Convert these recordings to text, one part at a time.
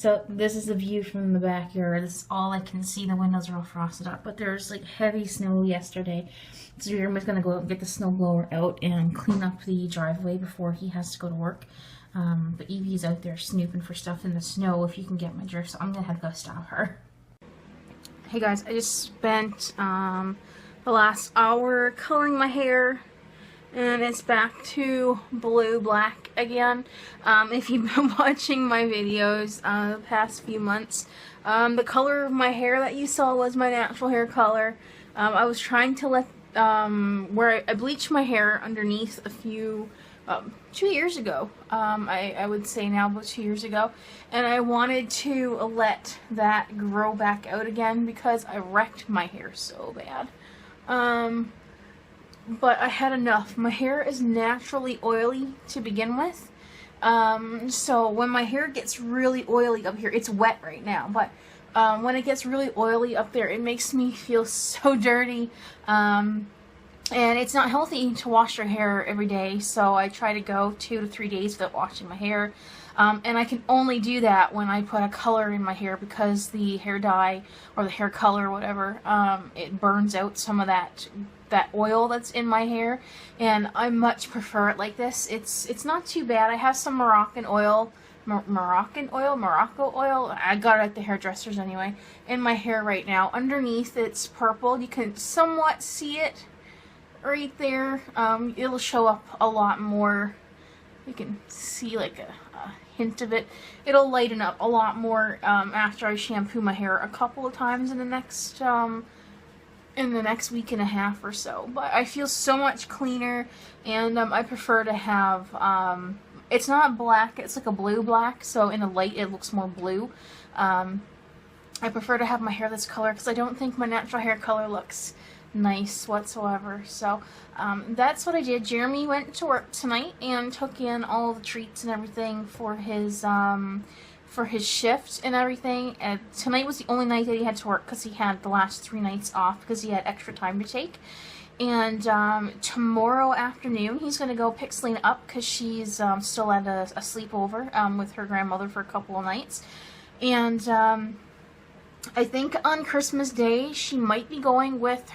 So this is the view from the backyard. This is all I can see. The windows are all frosted up, but there's like heavy snow yesterday. So Jeremy's gonna go out and get the snow blower out and clean up the driveway before he has to go to work. But Evie's out there snooping for stuff in the snow, if you can get my drift, so I'm gonna have to go stop her. Hey guys, I just spent the last hour coloring my hair, and it's back to blue-black again. If you've been watching my videos the past few months, the color of my hair that you saw was my natural hair color. I was trying to let, where I bleached my hair underneath a few, 2 years ago, I would say now, about 2 years ago, and I wanted to let that grow back out again because I wrecked my hair so bad. But I had enough. My hair is naturally oily to begin with. So when my hair gets really oily up here, it's wet right now, but when it gets really oily up there, it makes me feel so dirty. And it's not healthy to wash your hair every day, so I try to go 2 to 3 days without washing my hair. And I can only do that when I put a color in my hair, because the hair dye or the hair color or whatever, it burns out some of that oil that's in my hair, and I much prefer it like this. It's not too bad. I have some Morocco oil, I got it at the hairdressers anyway, in my hair right now. Underneath it's purple. You can somewhat see it right there. It'll show up a lot more. You can see like a hint of it. It'll lighten up a lot more after I shampoo my hair a couple of times in the next week and a half or so. But I feel so much cleaner, and I prefer to have, it's not black, it's like a blue-black, so in the light it looks more blue. I prefer to have my hair this color because I don't think my natural hair color looks nice whatsoever. So that's what I did. Jeremy went to work tonight and took in all the treats and everything for his shift and everything. And tonight was the only night that he had to work because he had the last 3 nights off because he had extra time to take. And tomorrow afternoon he's going to go pick Selena up because she's still at a sleepover with her grandmother for a couple of nights. And I think on Christmas Day she might be going with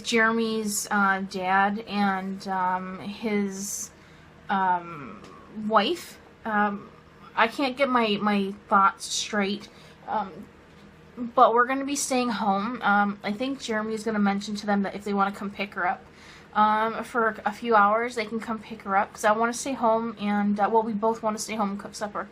Jeremy's dad and his wife. I can't get my thoughts straight, but we're going to be staying home. I think Jeremy is going to mention to them that if they want to come pick her up for a few hours, they can come pick her up, because I want to stay home, and well, we both want to stay home and cook supper.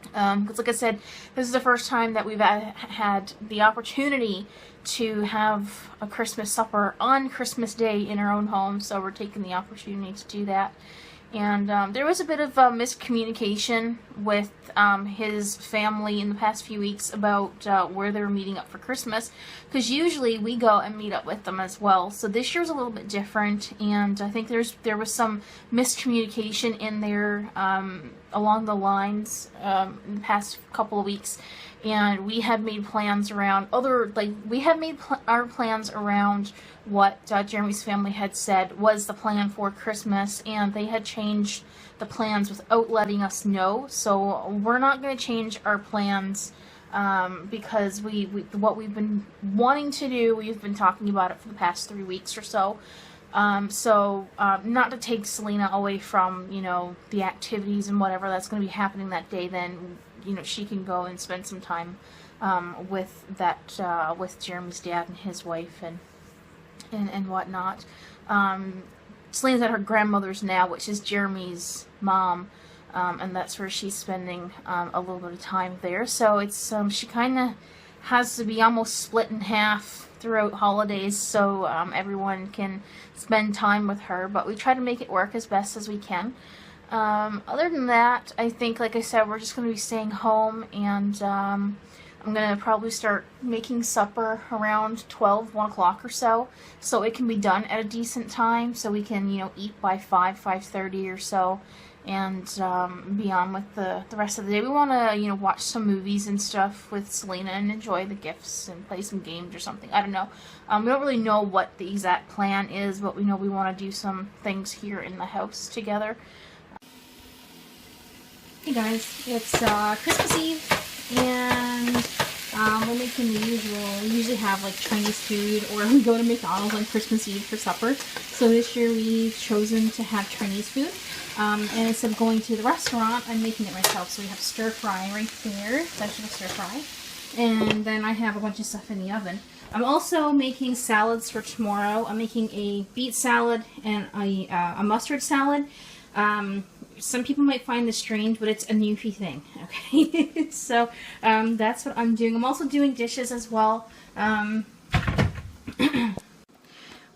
Because like I said, this is the first time that we've had the opportunity to have a Christmas supper on Christmas Day in our own home, so we're taking the opportunity to do that. And there was a bit of miscommunication with his family in the past few weeks about where they were meeting up for Christmas, because usually we go and meet up with them as well. So this year's a little bit different, and I think there was some miscommunication in there along the lines in the past couple of weeks. And we had made plans around our plans around what Jeremy's family had said was the plan for Christmas, and they had changed the plans without letting us know. So we're not going to change our plans because what we've been wanting to do, we've been talking about it for the past 3 weeks or so. Not to take Selena away from, the activities and whatever that's going to be happening that day, then she can go and spend some time with Jeremy's dad and his wife and whatnot. Selena's at her grandmother's now, which is Jeremy's mom, and that's where she's spending a little bit of time there. So it's she kind of has to be almost split in half throughout holidays, so everyone can spend time with her. But we try to make it work as best as we can. Other than that, I think, like I said, we're just going to be staying home, and I'm going to probably start making supper around 1 o'clock or so it can be done at a decent time, so we can, eat by 5:30 or so, and be on with the rest of the day. We want to, watch some movies and stuff with Selena and enjoy the gifts and play some games or something. I don't know. We don't really know what the exact plan is, but we know we want to do some things here in the house together. Hey guys, it's Christmas Eve, and we're making the usual. We usually have like Chinese food, or we go to McDonald's on Christmas Eve for supper. So this year we've chosen to have Chinese food, and instead of going to the restaurant, I'm making it myself. So we have stir fry right there, vegetable stir fry, and then I have a bunch of stuff in the oven. I'm also making salads for tomorrow. I'm making a beet salad and a mustard salad. Some people might find this strange, but it's a Newfie thing, okay? So, that's what I'm doing. I'm also doing dishes as well.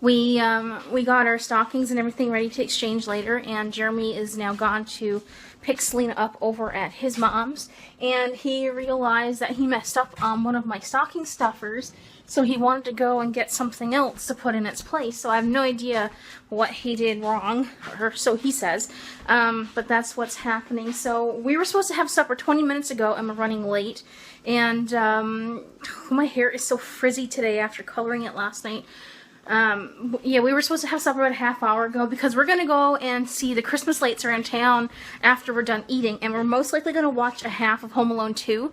We got our stockings and everything ready to exchange later, and Jeremy is now gone to pick Selena up over at his mom's, and he realized that he messed up on one of my stocking stuffers, so he wanted to go and get something else to put in its place. So I have no idea what he did wrong, or so he says, but that's what's happening. So we were supposed to have supper 20 minutes ago, and we're running late, and my hair is so frizzy today after coloring it last night. Yeah, we were supposed to have supper about a half hour ago because we're going to go and see the Christmas lights around town after we're done eating, and we're most likely going to watch a half of Home Alone 2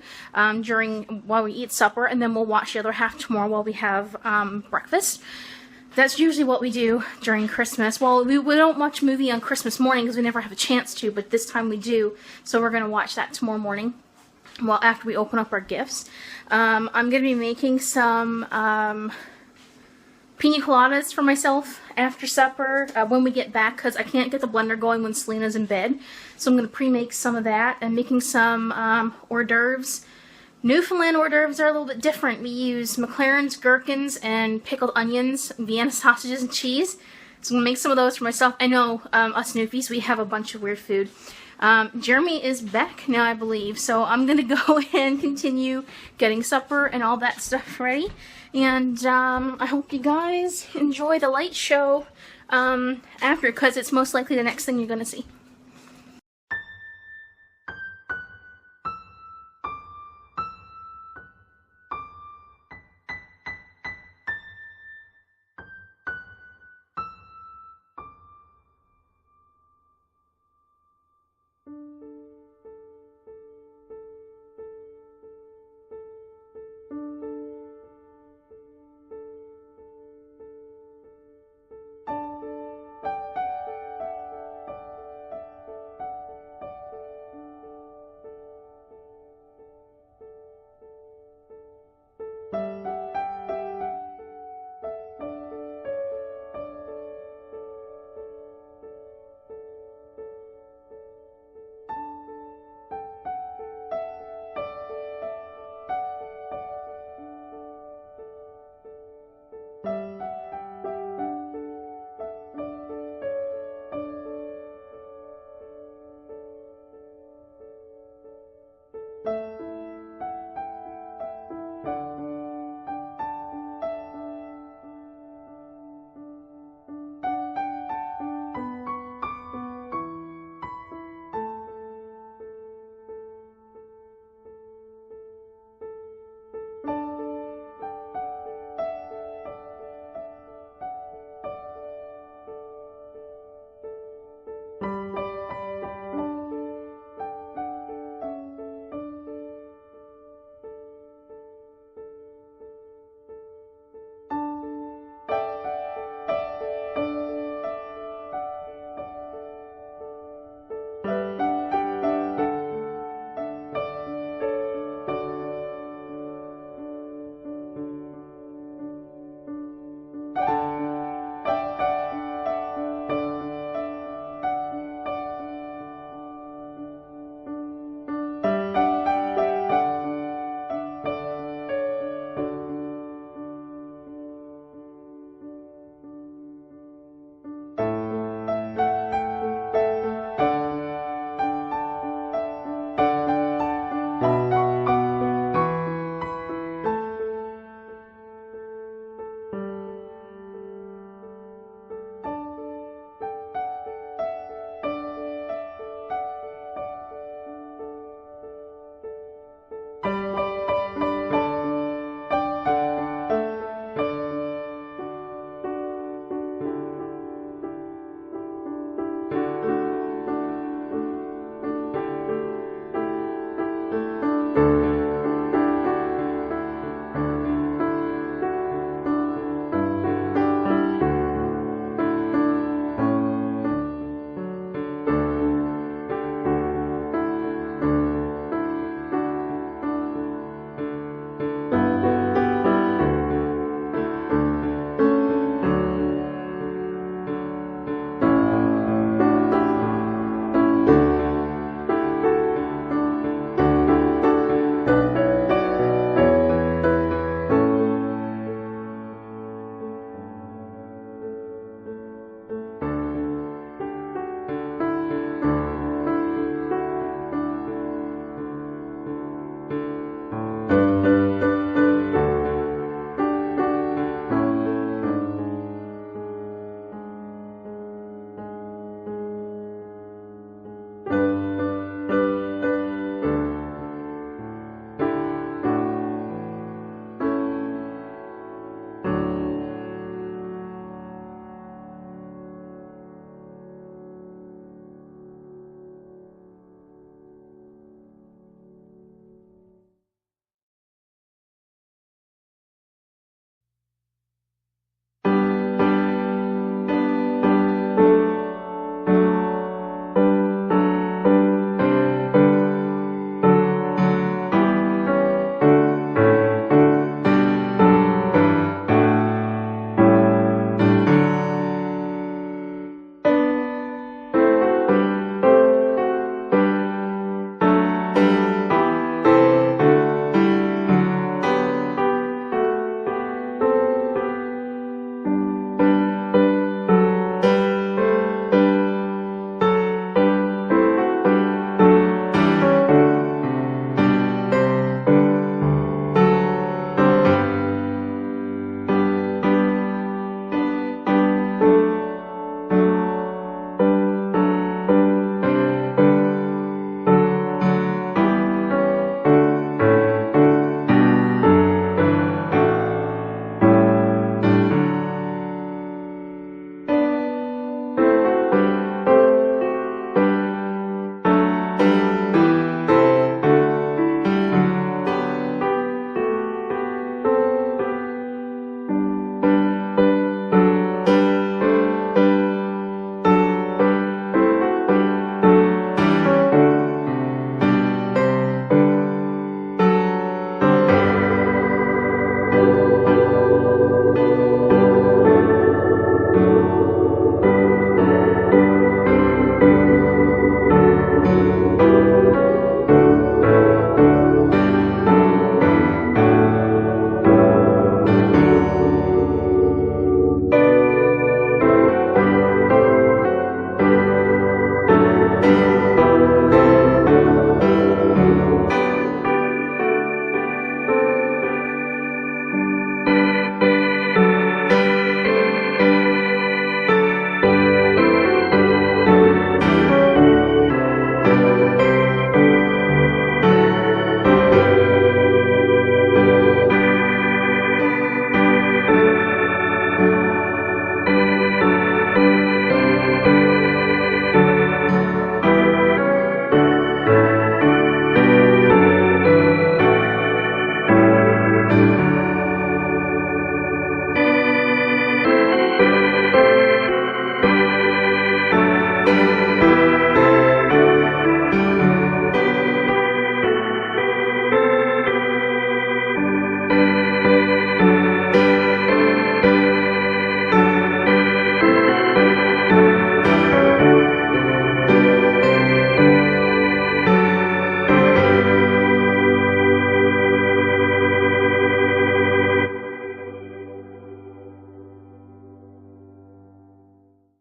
while we eat supper, and then we'll watch the other half tomorrow while we have breakfast. That's usually what we do during Christmas. Well, we don't watch a movie on Christmas morning because we never have a chance to, but this time we do, so we're going to watch that tomorrow morning. Well, after we open up our gifts. I'm going to be making some pina coladas for myself after supper when we get back, because I can't get the blender going when Selena's in bed. So I'm going to pre-make some of that, and making some hors d'oeuvres. Newfoundland hors d'oeuvres are a little bit different. We use McLaren's, gherkins, and pickled onions, Vienna sausages, and cheese. So I'm going to make some of those for myself. I know us Newfies, we have a bunch of weird food. Jeremy is back now, I believe, so I'm going to go and continue getting supper and all that stuff ready. And I hope you guys enjoy the light show after, because it's most likely the next thing you're going to see.